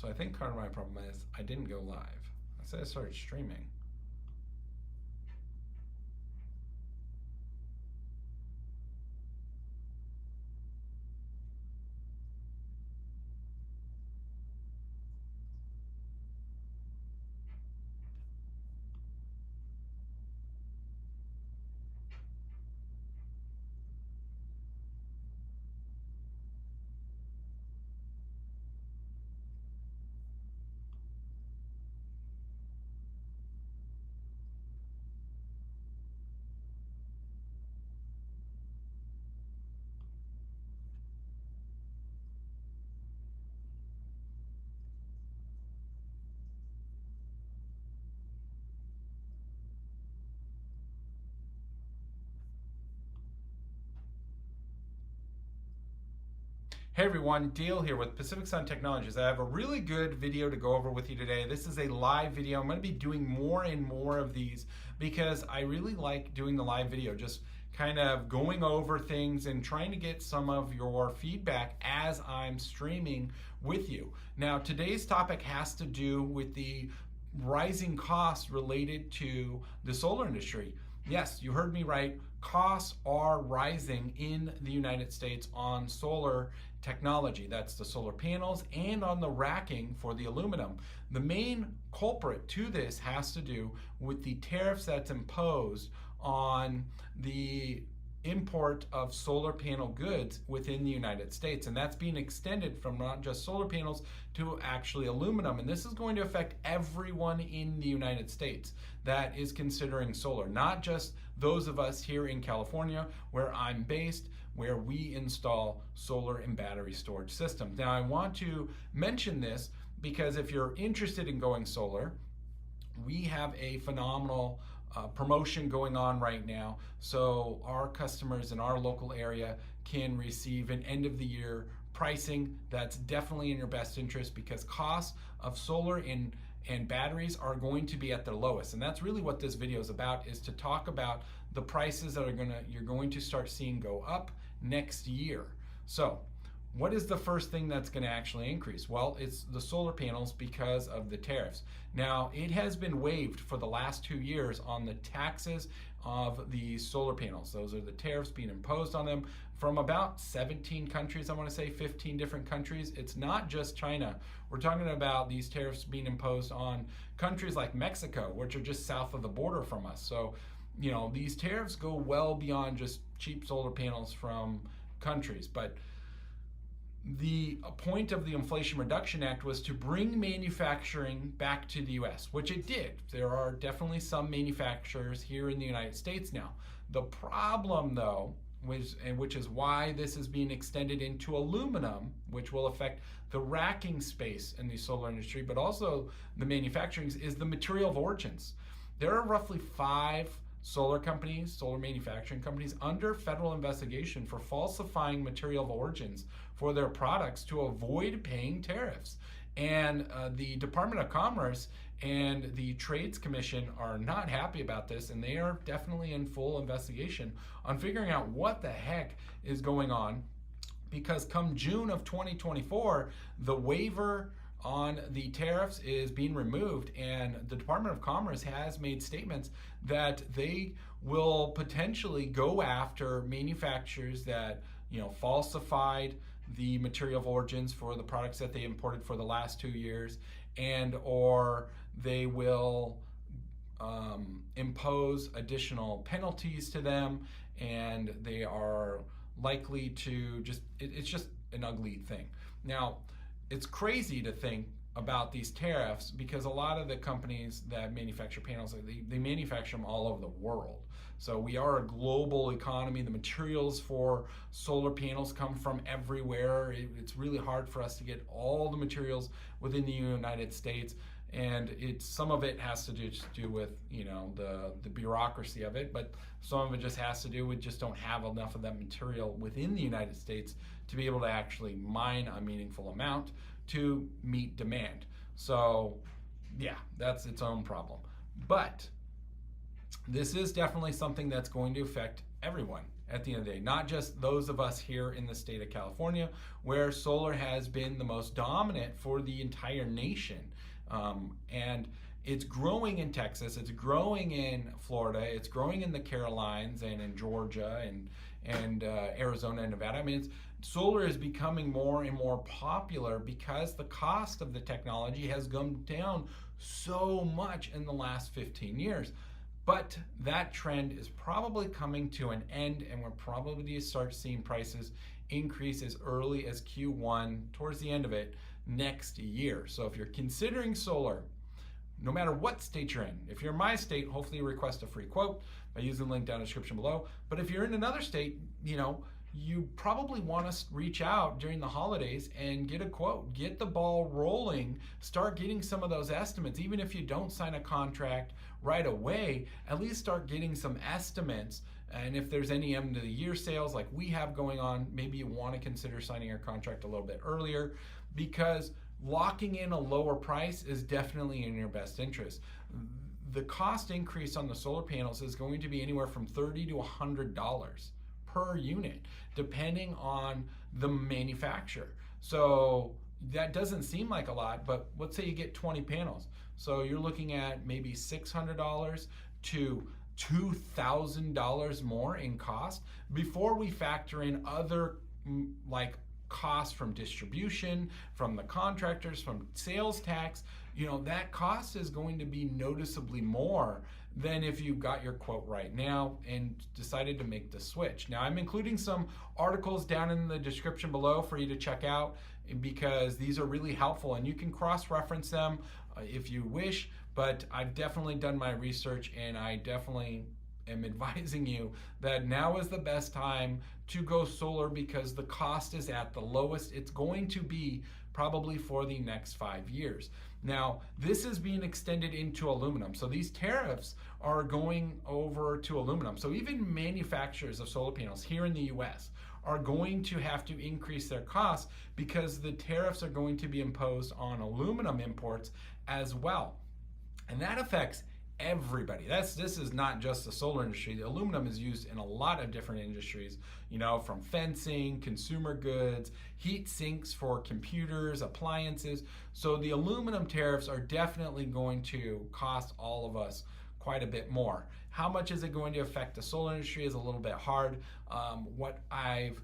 So I think part of my problem is I didn't go live. I said I started streaming. Hey everyone, Dale here with Pacific Sun Technologies. I have a really good video to go over with you today. This is a live video. I'm going to be doing more and more of these because I really like doing the live video, just kind of going over things and trying to get some of your feedback as I'm streaming with you. Now, today's topic has to do with the rising costs related to the solar industry. Yes, you heard me right. Costs are rising in the United States on solar technology. That's the solar panels and on the racking for the aluminum. The main culprit to this has to do with the tariffs that's imposed on the import of solar panel goods within the United States, and that's being extended from not just solar panels to actually aluminum, and this is going to affect everyone in the United States that is considering solar, not just those of us here in California where I'm based, where we install solar and battery storage systems. Now I want to mention this because if you're interested in going solar, we have a phenomenal promotion going on right now, so our customers in our local area can receive an end of the year pricing that's definitely in your best interest, because costs of solar and batteries are going to be at their lowest, and that's really what this video is about, is to talk about the prices that you're going to start seeing go up next year. So what is the first thing that's going to actually increase? Well, it's the solar panels because of the tariffs. Now, it has been waived for the last 2 years on the taxes of the solar panels. Those are the tariffs being imposed on them from about 17 countries, I want to say 15 different countries. It's not just China. We're talking about these tariffs being imposed on countries like Mexico, which are just south of the border from us. So, you know, these tariffs go well beyond just cheap solar panels from countries. But the point of the Inflation Reduction Act was to bring manufacturing back to the US, which it did. There are definitely some manufacturers here in the United States now. The problem, though, which is why this is being extended into aluminum, which will affect the racking space in the solar industry, but also the manufacturing, is the material of origins. There are roughly 5 solar companies, solar manufacturing companies, under federal investigation for falsifying material of origins for their products to avoid paying tariffs. And the Department of Commerce and the Trades Commission are not happy about this, and they are definitely in full investigation on figuring out what the heck is going on, because come June of 2024, the waiver on the tariffs is being removed, and the Department of Commerce has made statements that they will potentially go after manufacturers that, you know, falsified the material of origins for the products that they imported for the last 2 years, and or they will impose additional penalties to them, and they are likely to it's just an ugly thing. Now, it's crazy to think about these tariffs because a lot of the companies that manufacture panels, they manufacture them all over the world. So we are a global economy. The materials for solar panels come from everywhere. It's really hard for us to get all the materials within the United States. And some of it has to do with, you know, the bureaucracy of it, but some of it just has to do with just don't have enough of that material within the United States to be able to actually mine a meaningful amount to meet demand. So yeah, that's its own problem. But this is definitely something that's going to affect everyone. at the end of the day. Not just those of us here in the state of California, where solar has been the most dominant for the entire nation. And it's growing in Texas, it's growing in Florida, it's growing in the Carolinas and in Georgia and Arizona and Nevada. I mean, solar is becoming more and more popular because the cost of the technology has gone down so much in the last 15 years. But that trend is probably coming to an end, and we're probably going to start seeing prices increase as early as Q1, towards the end of it, next year. So if you're considering solar, no matter what state you're in, if you're in my state, hopefully you request a free quote by using the link down in the description below. But if you're in another state, you probably want to reach out during the holidays and get a quote, get the ball rolling, start getting some of those estimates. Even if you don't sign a contract right away, at least start getting some estimates. And if there's any end of the year sales like we have going on, maybe you want to consider signing your contract a little bit earlier, because locking in a lower price is definitely in your best interest. The cost increase on the solar panels is going to be anywhere from $30 to $100 per unit, depending on the manufacturer. So that doesn't seem like a lot, but let's say you get 20 panels. So you're looking at maybe $600 to $2,000 more in cost before we factor in other like costs from distribution, from the contractors, from sales tax. That cost is going to be noticeably more than if you got your quote right now and decided to make the switch. Now, I'm including some articles down in the description below for you to check out, because these are really helpful and you can cross-reference them if you wish, but I've definitely done my research, and I definitely am advising you that now is the best time to go solar, because the cost is at the lowest it's going to be probably for the next 5 years. Now, this is being extended into aluminum. So these tariffs are going over to aluminum. So even manufacturers of solar panels here in the US are going to have to increase their costs, because the tariffs are going to be imposed on aluminum imports as well. And that affects everybody. This is not just the solar industry. The aluminum is used in a lot of different industries, from fencing, consumer goods, heat sinks for computers, appliances. So the aluminum tariffs are definitely going to cost all of us quite a bit more. How much is it going to affect the solar industry is a little bit hard. What I've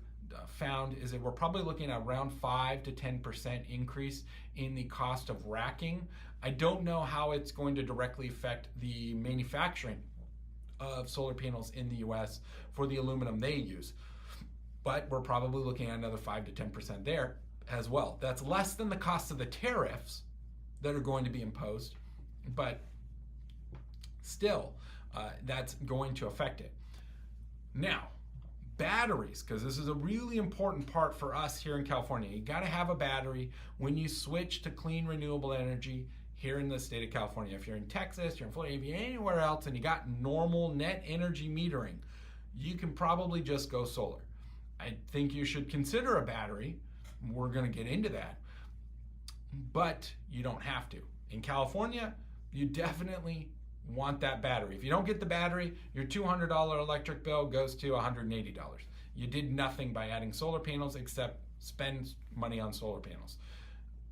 found is that we're probably looking at around 5 to 10% increase in the cost of racking. I don't know how it's going to directly affect the manufacturing of solar panels in the US for the aluminum they use, but we're probably looking at another 5 to 10% there as well. That's less than the cost of the tariffs that are going to be imposed, but still, that's going to affect it. Now, batteries, because this is a really important part for us here in California. You got to have a battery when you switch to clean renewable energy here in the state of California. If you're in Texas, you're in Florida, if you're anywhere else and you got normal net energy metering, you can probably just go solar. I think you should consider a battery. We're going to get into that, but you don't have to. In California, you definitely want that battery. If you don't get the battery, your $200 electric bill goes to $180. You did nothing by adding solar panels except spend money on solar panels.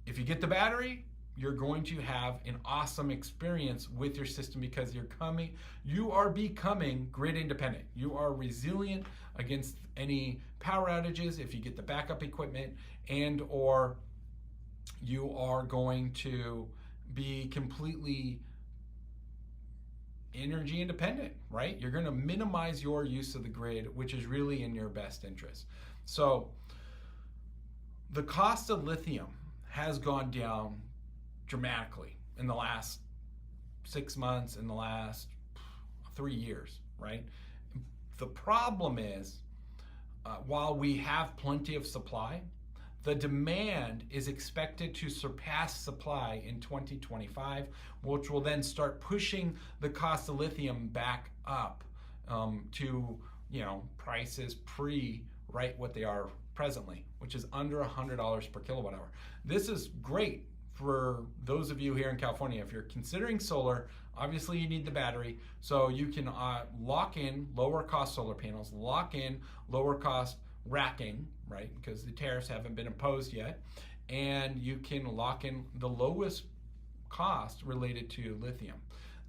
If you get the battery, you're going to have an awesome experience with your system, because you are becoming grid independent. You are resilient against any power outages if you get the backup equipment, and or you are going to be completely energy independent, right? You're going to minimize your use of the grid, which is really in your best interest. So the cost of lithium has gone down dramatically in the last 6 months, in the last 3 years, right? The problem is, while we have plenty of supply, the demand is expected to surpass supply in 2025, which will then start pushing the cost of lithium back up to prices right what they are presently, which is under $100 per kilowatt hour. This is great for those of you here in California, if you're considering solar, obviously you need the battery. So you can lock in lower cost solar panels, lock in lower cost racking, right? Because the tariffs haven't been imposed yet. And you can lock in the lowest cost related to lithium.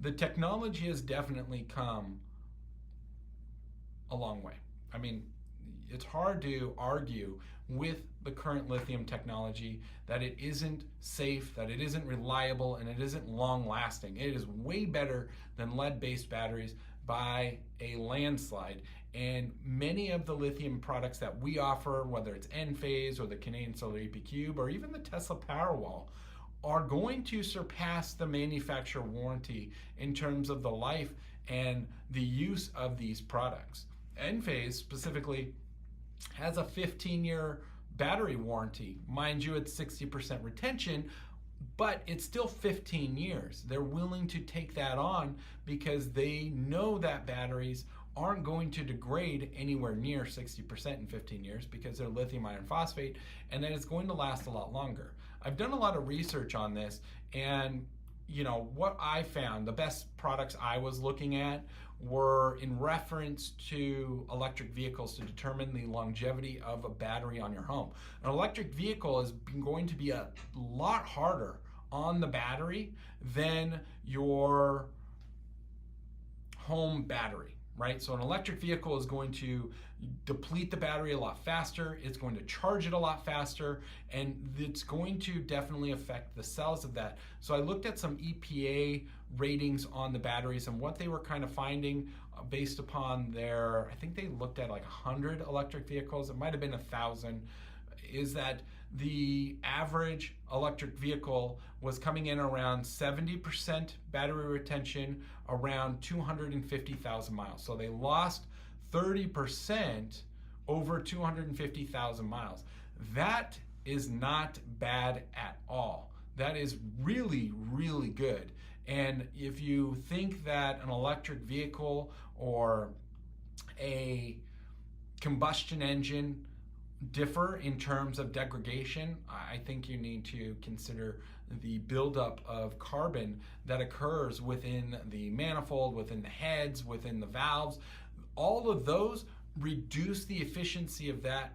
The technology has definitely come a long way. I mean, it's hard to argue with the current lithium technology that it isn't safe, that it isn't reliable, and it isn't long lasting. It is way better than lead-based batteries by a landslide. And many of the lithium products that we offer, whether it's Enphase or the Canadian Solar EP Cube or even the Tesla Powerwall, are going to surpass the manufacturer warranty in terms of the life and the use of these products. Enphase specifically has a 15-year battery warranty. Mind you, it's 60% retention, but it's still 15 years. They're willing to take that on because they know that batteries aren't going to degrade anywhere near 60% in 15 years because they're lithium iron phosphate, and that it's going to last a lot longer. I've done a lot of research on this, and what I found, the best products I was looking at were in reference to electric vehicles to determine the longevity of a battery on your home. An electric vehicle is going to be a lot harder on the battery than your home battery, right? So an electric vehicle is going to deplete the battery a lot faster, it's going to charge it a lot faster, and it's going to definitely affect the cells of that. So I looked at some EPA ratings on the batteries and what they were kind of finding based upon I think they looked at like 100 electric vehicles, it might have been 1,000, is that the average electric vehicle was coming in around 70% battery retention, around 250,000 miles. So they lost 30% over 250,000 miles. That is not bad at all. That is really, really good. And if you think that an electric vehicle or a combustion engine differ in terms of degradation, I think you need to consider the buildup of carbon that occurs within the manifold, within the heads, within the valves. All of those reduce the efficiency of that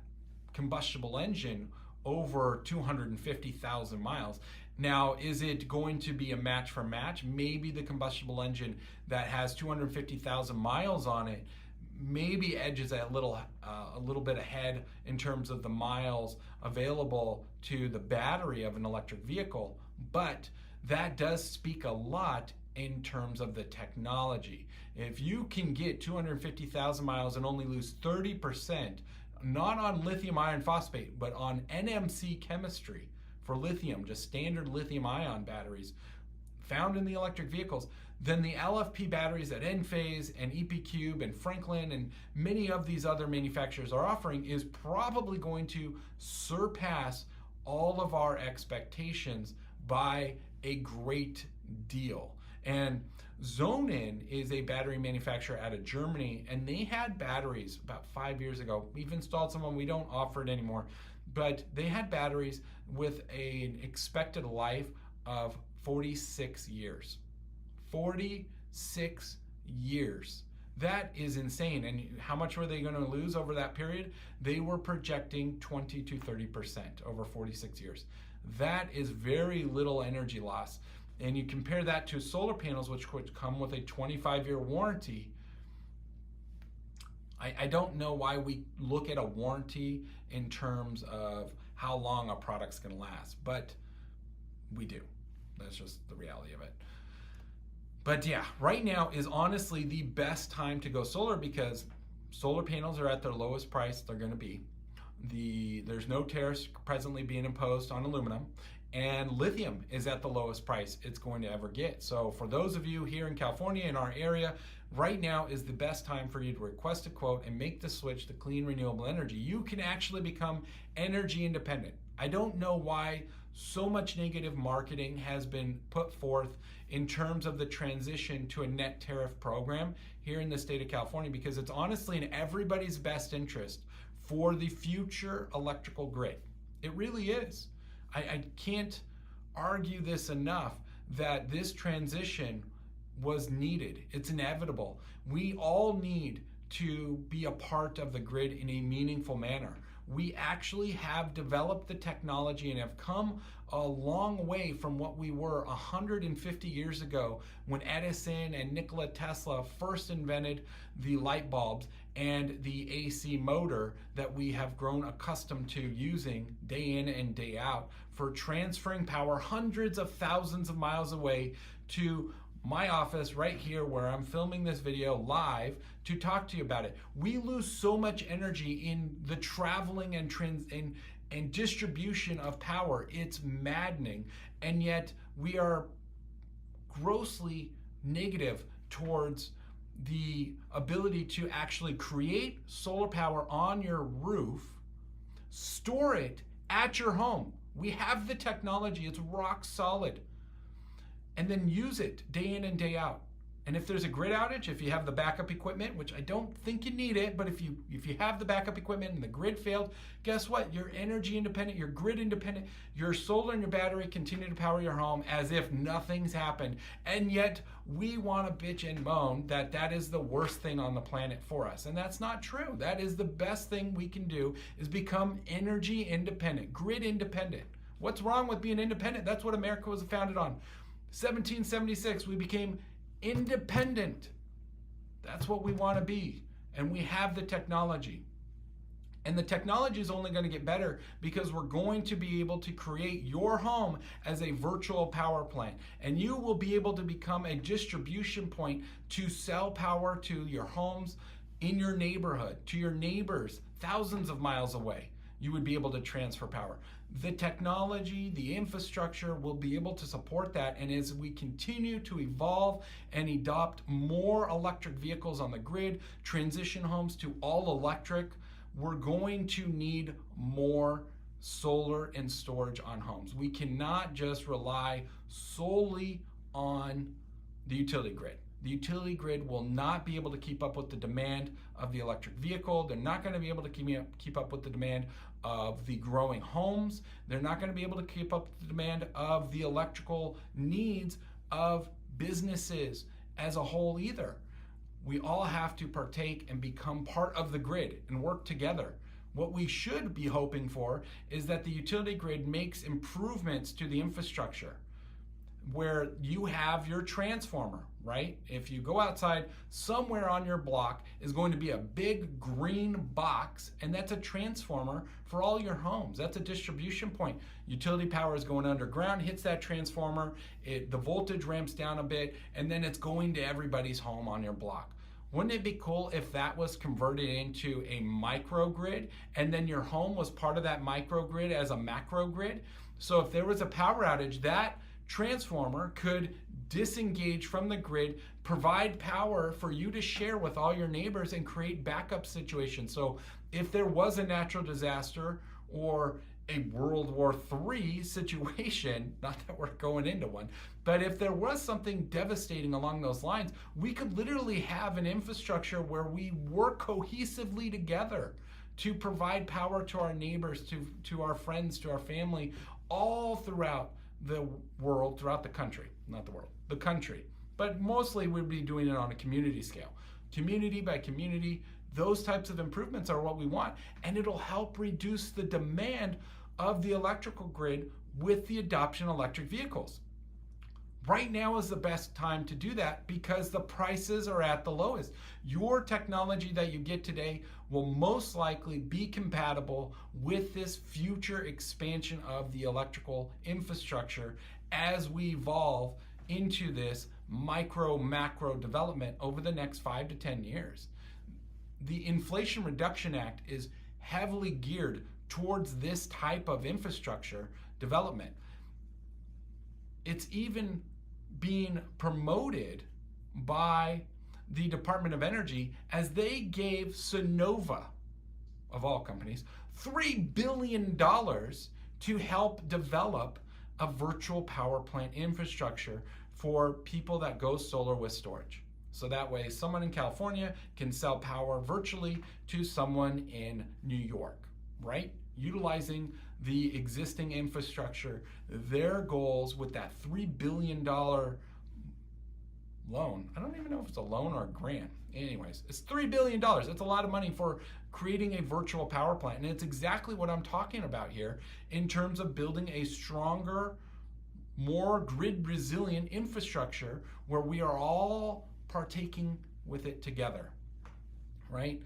combustible engine over 250,000 miles. Now, is it going to be a match for match? Maybe the combustible engine that has 250,000 miles on it maybe edges a little bit ahead in terms of the miles available to the battery of an electric vehicle, but that does speak a lot in terms of the technology. If you can get 250,000 miles and only lose 30%, not on lithium iron phosphate, but on NMC chemistry for lithium, just standard lithium ion batteries found in the electric vehicles, then the LFP batteries that Enphase and EP Cube and Franklin and many of these other manufacturers are offering is probably going to surpass all of our expectations by a great deal. And Zonin is a battery manufacturer out of Germany, and they had batteries about 5 years ago. We've installed some of them, we don't offer it anymore, but they had batteries with an expected life of 46 years. 46 years. That is insane. And how much were they going to lose over that period? They were projecting 20 to 30% over 46 years. That is very little energy loss. And you compare that to solar panels, which would come with a 25-year warranty. I don't know why we look at a warranty in terms of how long a product's going to last, but we do. That's just the reality of it. But yeah, right now is honestly the best time to go solar because solar panels are at their lowest price they're going to be. There's no tariffs presently being imposed on aluminum, and lithium is at the lowest price it's going to ever get. So for those of you here in California, in our area, right now is the best time for you to request a quote and make the switch to clean renewable energy. You can actually become energy independent. I don't know why so much negative marketing has been put forth in terms of the transition to a net tariff program here in the state of California, because it's honestly in everybody's best interest for the future electrical grid. It really is. I can't argue this enough that this transition was needed. It's inevitable. We all need to be a part of the grid in a meaningful manner. We actually have developed the technology and have come a long way from what we were 150 years ago when Edison and Nikola Tesla first invented the light bulbs and the AC motor that we have grown accustomed to using day in and day out for transferring power hundreds of thousands of miles away to my office right here where I'm filming this video live to talk to you about it. We lose so much energy in the traveling and distribution of power. It's maddening. And yet we are grossly negative towards the ability to actually create solar power on your roof, store it at your home. We have the technology, it's rock solid. And then use it day in and day out. And if there's a grid outage, if you have the backup equipment, which I don't think you need it, but if you have the backup equipment and the grid failed, guess what? You're energy independent, you're grid independent, your solar and your battery continue to power your home as if nothing's happened. And yet we want to bitch and moan that that is the worst thing on the planet for us. And that's not true. That is the best thing we can do, is become energy independent, grid independent. What's wrong with being independent? That's what America was founded on. 1776, we became independent. That's what we want to be. And we have the technology. And the technology is only going to get better because we're going to be able to create your home as a virtual power plant. And you will be able to become a distribution point to sell power to your homes in your neighborhood, to your neighbors thousands of miles away. You would be able to transfer power. The technology, the infrastructure will be able to support that. And as we continue to evolve and adopt more electric vehicles on the grid, transition homes to all electric, we're going to need more solar and storage on homes. We cannot just rely solely on the utility grid. The utility grid will not be able to keep up with the demand of the electric vehicle. They're not going to be able to keep up with the demand of the growing homes. They're not going to be able to keep up with the demand of the electrical needs of businesses as a whole either. We all have to partake and become part of the grid and work together. What we should be hoping for is that the utility grid makes improvements to the infrastructure, where you have your transformer, right? If you go outside, somewhere on your block is going to be a big green box, and that's a transformer for all your homes. That's a distribution point. Utility power is going underground, hits that transformer, the voltage ramps down a bit, and then it's going to everybody's home on your block. Wouldn't it be cool if that was converted into a microgrid, and then your home was part of that microgrid as a macro grid? So if there was a power outage, that transformer could disengage from the grid, provide power for you to share with all your neighbors, and create backup situations. So if there was a natural disaster or a World War III situation, not that we're going into one, but if there was something devastating along those lines, we could literally have an infrastructure where we work cohesively together to provide power to our neighbors, to our friends, to our family, all throughout the world, throughout the country, not the world, the country. But mostly we'd be doing it on a community scale. Community by community, those types of improvements are what we want. And it'll help reduce the demand of the electrical grid with the adoption of electric vehicles. Right now is the best time to do that because the prices are at the lowest. Your technology that you get today will most likely be compatible with this future expansion of the electrical infrastructure as we evolve into this macro development over the next 5 to 10 years. The Inflation Reduction Act is heavily geared towards this type of infrastructure development. It's even being promoted by the Department of Energy as they gave Sonova, of all companies, $3 billion to help develop a virtual power plant infrastructure for people that go solar with storage. So that way someone in California can sell power virtually to someone in New York, right? Utilizing the existing infrastructure, their goals with that $3 billion loan. I don't even know if it's a loan or a grant. Anyways, it's $3 billion. That's a lot of money for creating a virtual power plant. And it's exactly what I'm talking about here in terms of building a stronger, more grid resilient infrastructure where we are all partaking with it together, right?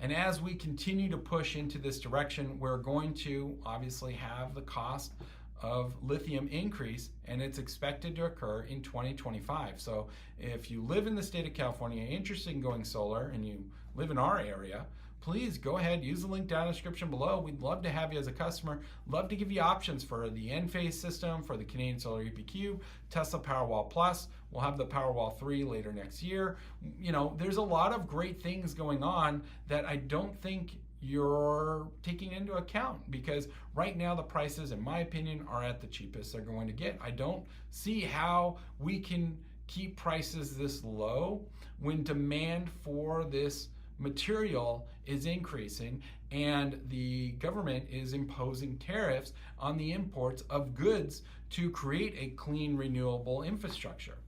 And as we continue to push into this direction, we're going to obviously have the cost of lithium increase, and it's expected to occur in 2025. So if you live in the state of California, interested in going solar, and you live in our area, please go ahead, use the link down in the description below. We'd love to have you as a customer. Love to give you options for the Enphase system, for the Canadian Solar EP Cube, Tesla Powerwall Plus. We'll have the Powerwall 3 later next year. You know, there's a lot of great things going on that I don't think you're taking into account, because right now the prices, in my opinion, are at the cheapest they're going to get. I don't see how we can keep prices this low when demand for this material is increasing and the government is imposing tariffs on the imports of goods to create a clean, renewable infrastructure,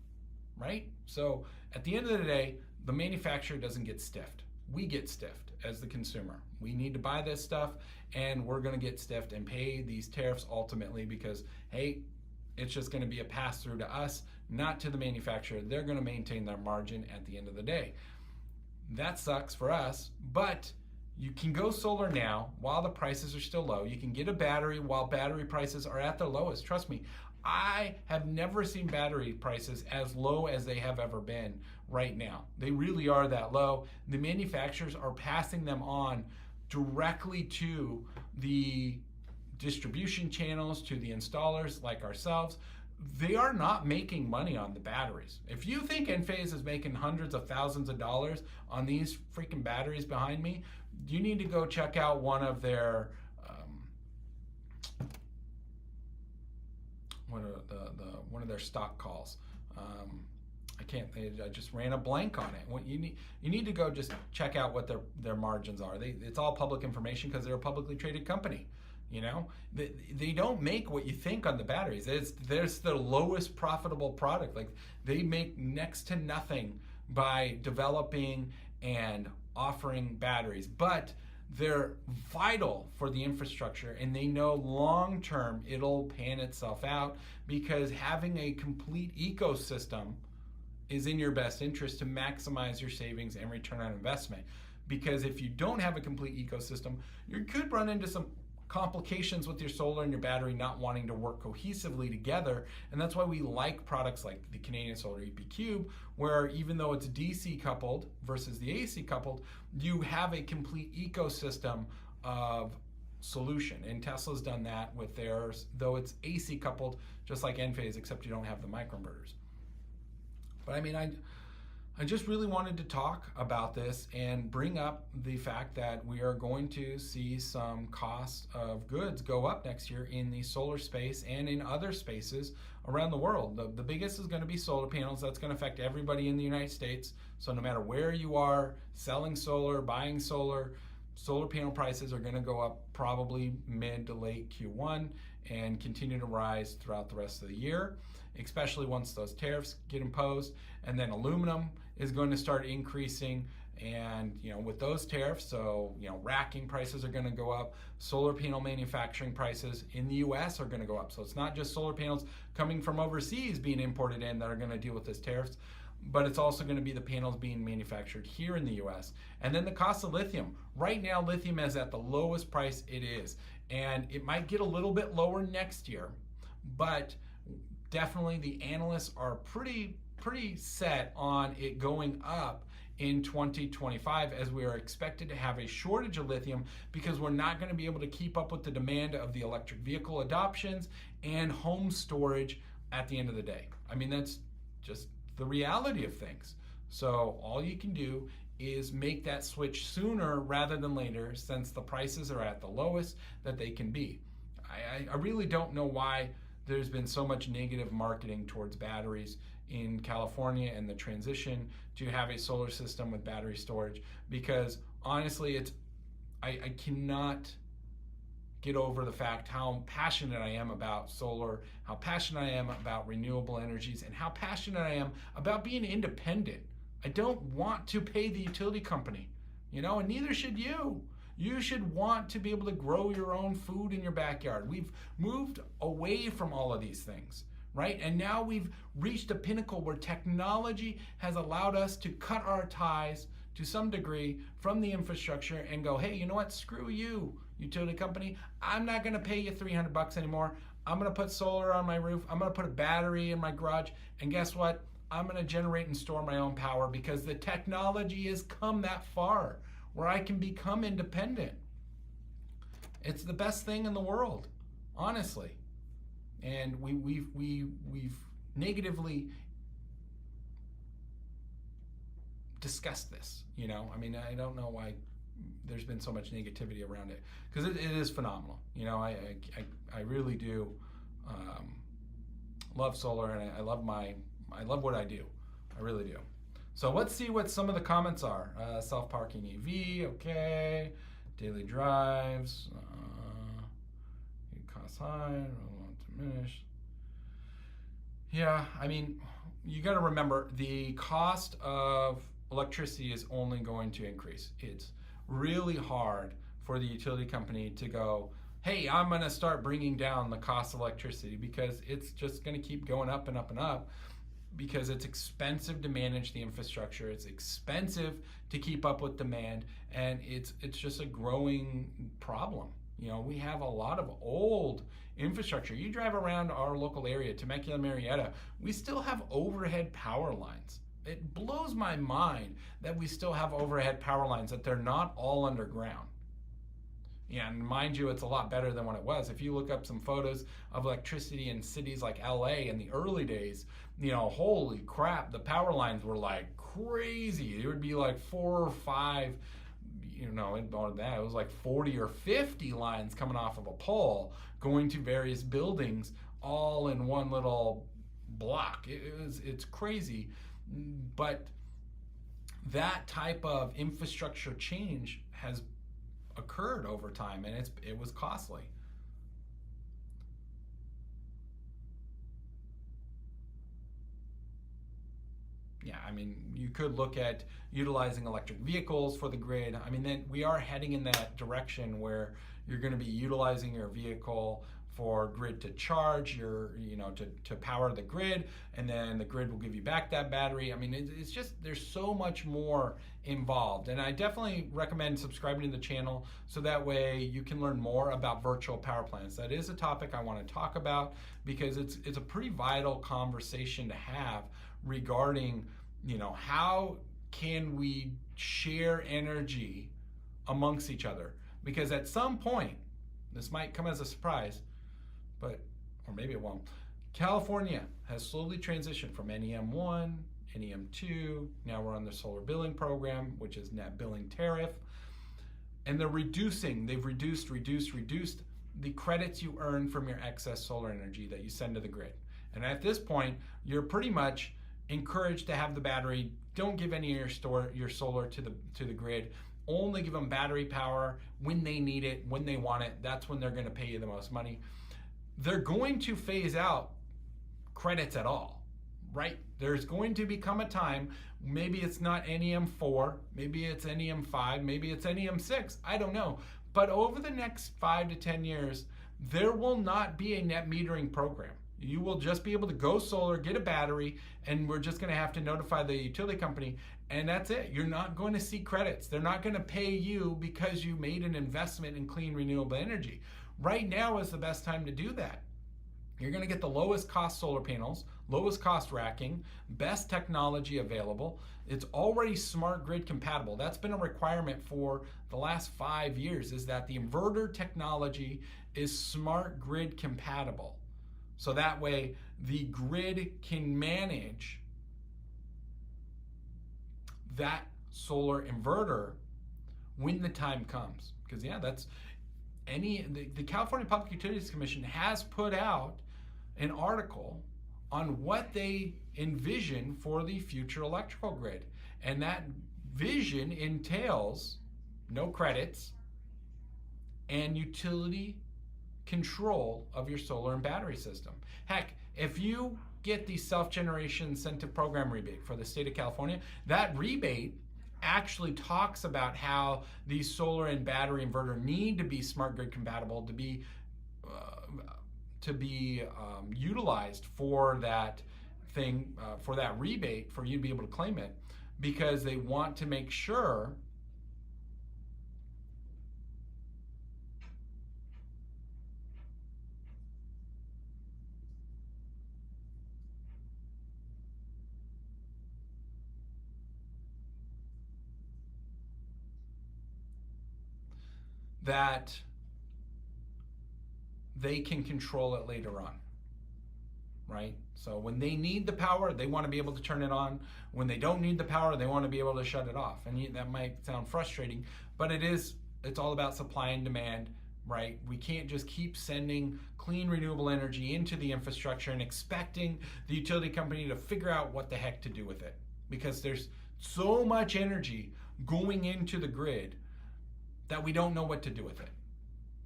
right? So at the end of the day, the manufacturer doesn't get stiffed. We get stiffed as the consumer. We need to buy this stuff, and we're going to get stiffed and pay these tariffs ultimately because, hey, it's just going to be a pass through to us, not to the manufacturer. They're going to maintain their margin at the end of the day. That sucks for us, but you can go solar now while the prices are still low. You can get a battery while battery prices are at their lowest. Trust me, I have never seen battery prices as low as they have ever been right now. They really are that low. The manufacturers are passing them on directly to the distribution channels, to the installers like ourselves. They are not making money on the batteries. If you think Enphase is making hundreds of thousands of dollars on these freaking batteries behind me, you need to go check out one of their one of their stock calls. I just ran a blank on it. What you need to go just check out what their margins are. It's all public information because they're a publicly traded company. You know, they don't make what you think on the batteries. There's the lowest profitable product. Like, they make next to nothing by developing and offering batteries, but they're vital for the infrastructure, and they know long term it'll pan itself out, because having a complete ecosystem is in your best interest to maximize your savings and return on investment. Because if you don't have a complete ecosystem, you could run into some complications with your solar and your battery not wanting to work cohesively together. And that's why we like products like the Canadian Solar EP Cube, where even though it's DC coupled versus the AC coupled, you have a complete ecosystem of solution. And Tesla's done that with theirs, though it's AC coupled, just like Enphase, except you don't have the microinverters. But I mean, I just really wanted to talk about this and bring up the fact that we are going to see some cost of goods go up next year in the solar space and in other spaces around the world. The biggest is going to be solar panels. That's going to affect everybody in the United States. So no matter where you are selling solar, buying solar, solar panel prices are going to go up probably mid to late Q1 and continue to rise throughout the rest of the year, especially once those tariffs get imposed. And then aluminum is going to start increasing, and with those tariffs, so racking prices are going to go up. Solar panel manufacturing prices in the US are going to go up. So it's not just solar panels coming from overseas being imported in that are going to deal with this tariffs, but it's also going to be the panels being manufactured here in the US. And then the cost of lithium. Right now, lithium is at the lowest price it is, and it might get a little bit lower next year, but definitely the analysts are pretty set on it going up in 2025, as we are expected to have a shortage of lithium because we're not going to be able to keep up with the demand of the electric vehicle adoptions and home storage at the end of the day. I mean, that's just the reality of things. So all you can do is make that switch sooner rather than later, since the prices are at the lowest that they can be. I really don't know why there's been so much negative marketing towards batteries in California and the transition to have a solar system with battery storage, because honestly, I cannot get over the fact how passionate I am about solar, how passionate I am about renewable energies, and how passionate I am about being independent. I don't want to pay the utility company, and neither should you. You should want to be able to grow your own food in your backyard. We've moved away from all of these things, right? And now we've reached a pinnacle where technology has allowed us to cut our ties to some degree from the infrastructure and go, hey, you know what? Screw you, utility company. I'm not going to pay you $300 anymore. I'm going to put solar on my roof. I'm going to put a battery in my garage. And guess what? I'm going to generate and store my own power because the technology has come that far where I can become independent. It's the best thing in the world, honestly. And we've negatively discussed this. I mean, I don't know why there's been so much negativity around it, because it is phenomenal. I really do love solar, and I love what I do. I really do. So let's see what some of the comments are. Self-parking EV, okay. Daily drives, cost high, diminished. Yeah, I mean, you got to remember the cost of electricity is only going to increase. It's really hard for the utility company to go, hey, I'm going to start bringing down the cost of electricity, because it's just going to keep going up and up and up, because it's expensive to manage the infrastructure. It's expensive to keep up with demand, and it's just a growing problem. We have a lot of old infrastructure. You drive around our local area, Temecula, Marietta, we still have overhead power lines. It blows my mind that we still have overhead power lines, that they're not all underground. And mind you, it's a lot better than what it was. If you look up some photos of electricity in cities like LA in the early days, holy crap, the power lines were like crazy. It would be like 4 or 5, it was like 40 or 50 lines coming off of a pole going to various buildings all in one little block. It's crazy. But that type of infrastructure change has occurred over time, and it was costly. Yeah, I mean, you could look at utilizing electric vehicles for the grid. I mean, then we are heading in that direction where you're going to be utilizing your vehicle for grid to charge to power the grid, and then the grid will give you back that battery. I mean, it's just, there's so much more involved, and I definitely recommend subscribing to the channel so that way you can learn more about virtual power plants. That is a topic I want to talk about, because it's a pretty vital conversation to have regarding how can we share energy amongst each other, because at some point, this might come as a surprise, or maybe it won't. California has slowly transitioned from NEM1, NEM2, now we're on the solar billing program, which is net billing tariff. And they've reduced the credits you earn from your excess solar energy that you send to the grid. And at this point, you're pretty much encouraged to have the battery. Don't give any of your solar to the grid. Only give them battery power when they need it, when they want it. That's when they're going to pay you the most money. They're going to phase out credits at all, right? There's going to become a time, maybe it's not NEM4, maybe it's NEM5, maybe it's NEM6, I don't know. But over the next 5 to 10 years, there will not be a net metering program. You will just be able to go solar, get a battery, and we're just going to have to notify the utility company, and that's it. You're not going to see credits. They're not going to pay you because you made an investment in clean renewable energy. Right now is the best time to do that. You're going to get the lowest cost solar panels, lowest cost racking, best technology available. It's already smart grid compatible. That's been a requirement for the last 5 years, is that the inverter technology is smart grid compatible. So that way the grid can manage that solar inverter when the time comes. Because that's the California Public Utilities Commission has put out an article on what they envision for the future electrical grid. And that vision entails no credits and utility control of your solar and battery system. Heck, if you get the self-generation incentive program rebate for the state of California, that rebate actually talks about how these solar and battery inverter need to be smart grid compatible to be utilized for that thing, for that rebate, for you to be able to claim it, because they want to make sure that they can control it later on, right? So when they need the power, they want to be able to turn it on. When they don't need the power, they want to be able to shut it off. And that might sound frustrating, but it's all about supply and demand, right? We can't just keep sending clean renewable energy into the infrastructure and expecting the utility company to figure out what the heck to do with it, because there's so much energy going into the grid that we don't know what to do with it.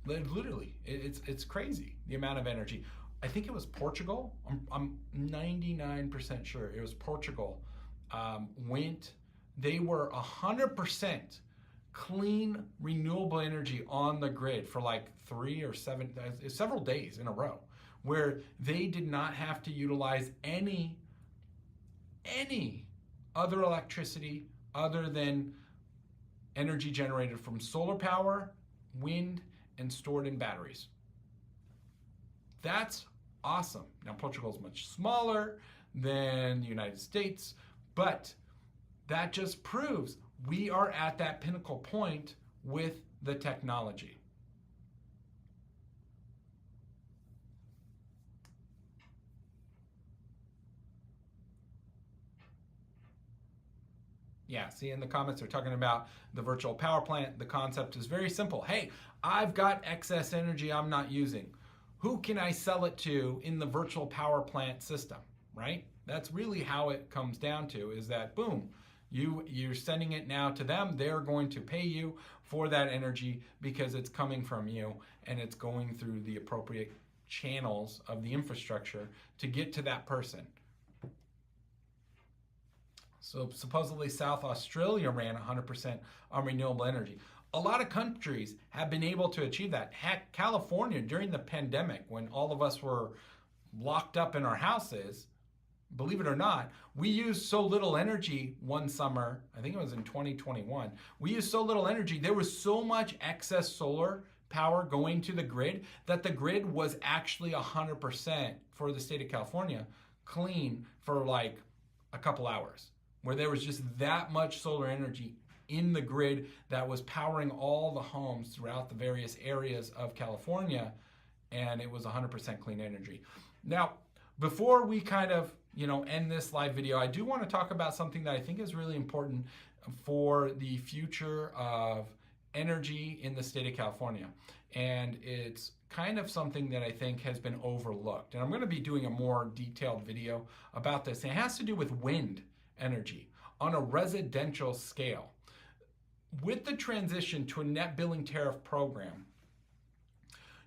Literally, it's crazy, the amount of energy. I think it was Portugal. I'm 99% sure it was Portugal. They were 100% clean renewable energy on the grid for like several days in a row, where they did not have to utilize any other electricity other than energy generated from solar power, wind, and stored in batteries. That's awesome. Now, Portugal is much smaller than the United States, but that just proves we are at that pinnacle point with the technology. Yeah, see, in the comments they're talking about the virtual power plant. The concept is very simple. Hey, I've got excess energy I'm not using. Who can I sell it to in the virtual power plant system, right? That's really how it comes down to, is that boom, you're sending it now to them. They're going to pay you for that energy because it's coming from you and it's going through the appropriate channels of the infrastructure to get to that person. So supposedly South Australia ran 100% on renewable energy. A lot of countries have been able to achieve that. Heck, California, during the pandemic, when all of us were locked up in our houses, believe it or not, we used so little energy one summer, I think it was in 2021, we used so little energy, there was so much excess solar power going to the grid that the grid was actually 100% for the state of California clean for like a couple hours, where there was just that much solar energy in the grid that was powering all the homes throughout the various areas of California, and it was 100% clean energy. Now, before we kind of, end this live video, I do want to talk about something that I think is really important for the future of energy in the state of California. And it's kind of something that I think has been overlooked. And I'm going to be doing a more detailed video about this. And it has to do with wind energy on a residential scale. With the transition to a net billing tariff program,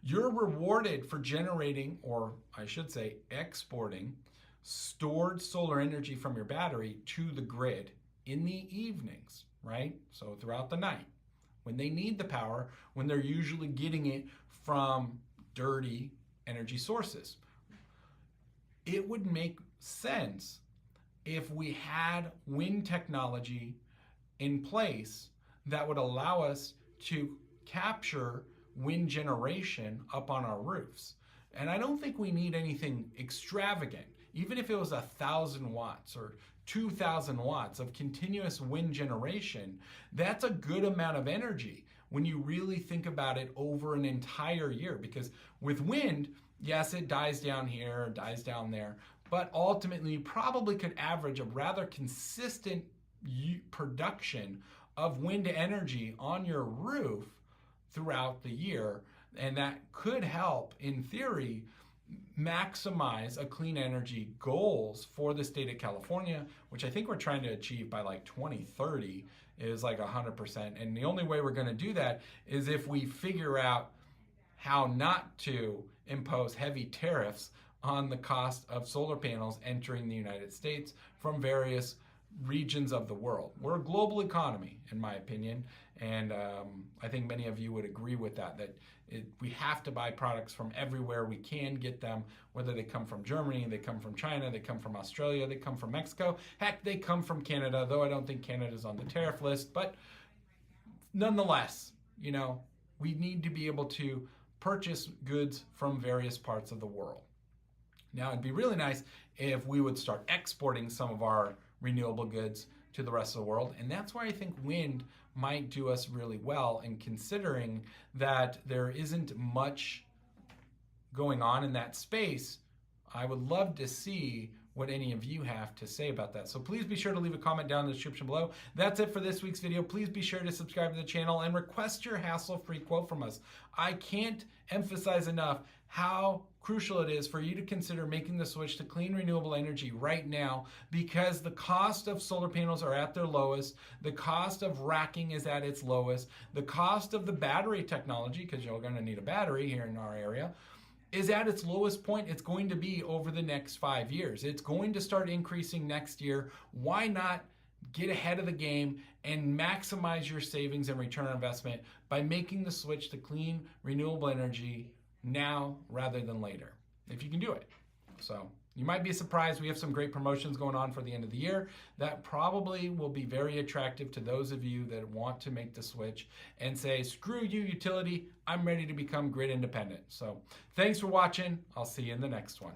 you're rewarded for generating, or I should say exporting, stored solar energy from your battery to the grid in the evenings, right? So throughout the night, when they need the power, when they're usually getting it from dirty energy sources. It would make sense if we had wind technology in place that would allow us to capture wind generation up on our roofs. And I don't think we need anything extravagant. Even if it was 1,000 watts or 2,000 watts of continuous wind generation, that's a good amount of energy when you really think about it over an entire year. Because with wind, yes, it dies down here, dies down there, but ultimately you probably could average a rather consistent production of wind energy on your roof throughout the year. And that could help, in theory, maximize a clean energy goals for the state of California, which I think we're trying to achieve by like 2030 is like 100%. And the only way we're going to do that is if we figure out how not to impose heavy tariffs on the cost of solar panels entering the United States from various regions of the world. We're a global economy, in my opinion, and I think many of you would agree with that, we have to buy products from everywhere we can get them, whether they come from Germany, they come from China, they come from Australia, they come from Mexico, heck, they come from Canada, though I don't think Canada's on the tariff list, but nonetheless, you know, we need to be able to purchase goods from various parts of the world. Now, it'd be really nice if we would start exporting some of our renewable goods to the rest of the world, and that's why I think wind might do us really well, and considering that there isn't much going on in that space, I would love to see what any of you have to say about that. So please be sure to leave a comment down in the description below. That's it for this week's video. Please be sure to subscribe to the channel and request your hassle-free quote from us. I can't emphasize enough how crucial it is for you to consider making the switch to clean renewable energy right now, because the cost of solar panels are at their lowest, the cost of racking is at its lowest, the cost of the battery technology, because you're going to need a battery here in our area, is at its lowest point it's going to be over the next 5 years. It's going to start increasing next year. Why not get ahead of the game and maximize your savings and return on investment by making the switch to clean renewable energy now rather than later, if you can do it. So you might be surprised. We have some great promotions going on for the end of the year that probably will be very attractive to those of you that want to make the switch and say, screw you, utility, I'm ready to become grid independent. So thanks for watching. I'll see you in the next one.